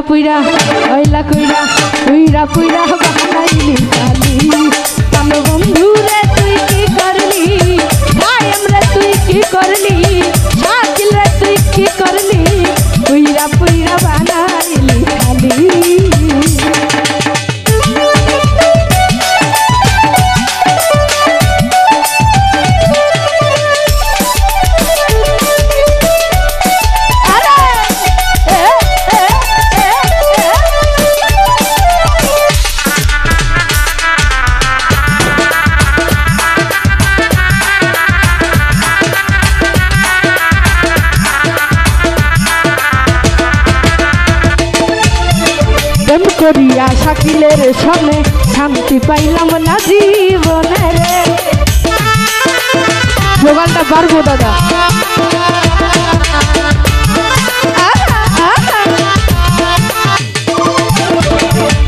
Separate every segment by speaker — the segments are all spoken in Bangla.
Speaker 1: পুইরা পুইরা কইলা কইরা পুইরা পুইরা বানাইলি শালি কালো বন্ধু রে তুই কি করলি কায়েম রে তুই কি করলি শাকিল রে তুই কি করলি পুইরা পুইরা বানাইলি শালি করিয়া শাকিলের সামনে শান্তি পাইলাম না জীবনে রে স্লোগানটা পারবো দাদা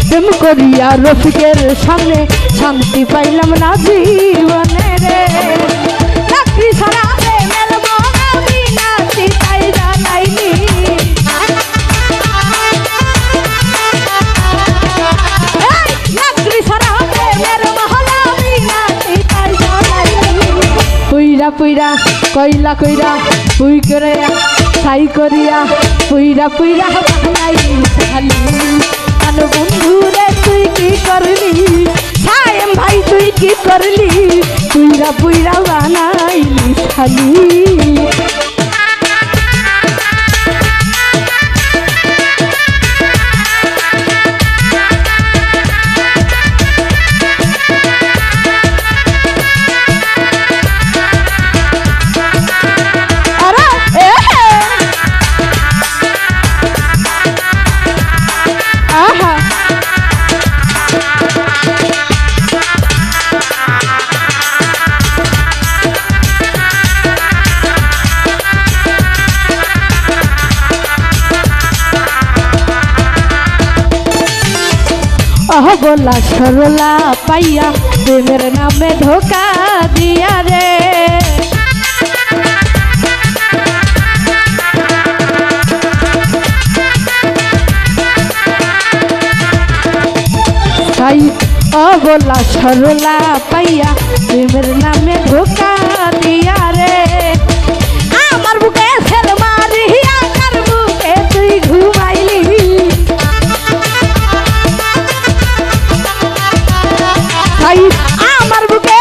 Speaker 1: প্রেম করিয়া রফিকের সামনে শান্তি পাইলাম না জীবনে রে চাকরি ছাড়া প্রেমের মহাবি নাচি তাই জানাইনি পুইরা পুইরা কইলা কইরা পুই করে ছাই করিয়া পুইরা পুইরা বানাইলি শালি কালো বন্ধু রে তুই কি করলি সায়েম ভাই তুই কি করলি পুইরা পুইরা বানাইলি শালি বলা সরলা পাইয়া প্রেমের নামে ধোকা দিয়া রে তাই বলা সরলা পাইয়া প্রেমের নামে ধোকা দিয়া রে আমার বুকে ছেল মারিয়া কার বুকে তুই ঘুমাইলি আমার বুকে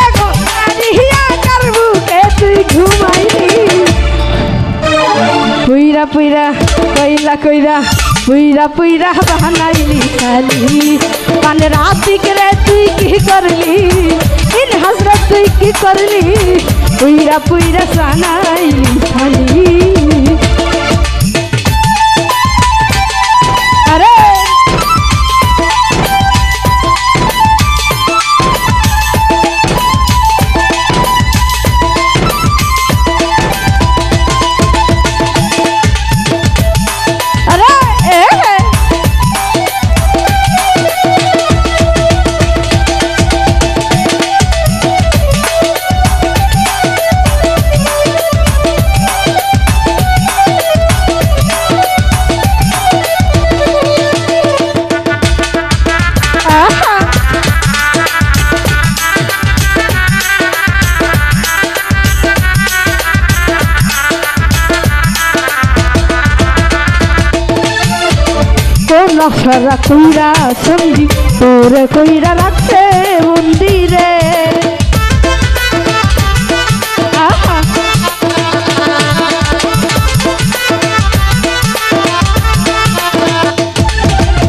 Speaker 1: কার বুকে তুই ঘুমাইলি পুইরা পুইরা কইলা কইরা পুইরা পুইরা বানাইলি শালি মানে রাতিক রে তুই কি করলি ইন হাজরা তুই কি করলি পুইরা পুইরা বানাইলি শালি আরে নকশা কইরা সন্ধি তোরে কইরা রাখতে মন্দিরে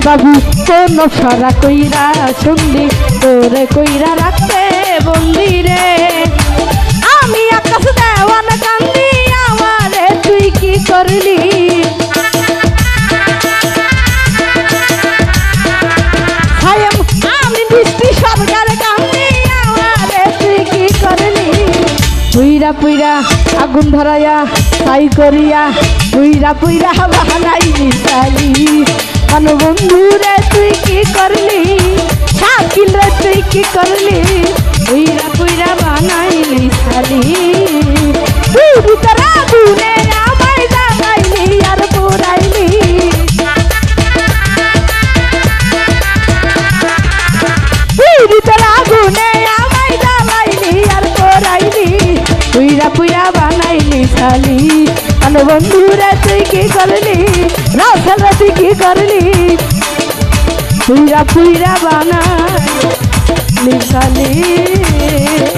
Speaker 1: বাবু কোন সারা কইরা সন্ধি তোরে কইরা রাখতে মন্দিরে আমি আকাশ দেওয়ান কান্দি আমারে তুই কি করলি পুইরা পুইরা আগুন ধরাইয়া ছাই করিয়া পুইরা পুইরা বানাইলি শালি কালো বন্ধু রে তুই কি করলি শাকিল রে তুই কি করলি পুইরা পুইরা বানাইলি শালি তুই তারা দুনে আমায় জানাইলি আর পুরাইলি मन बंधु रे तुई की करली राखेल रे तुई की करली पुइरा पुइरा बाना लिखाली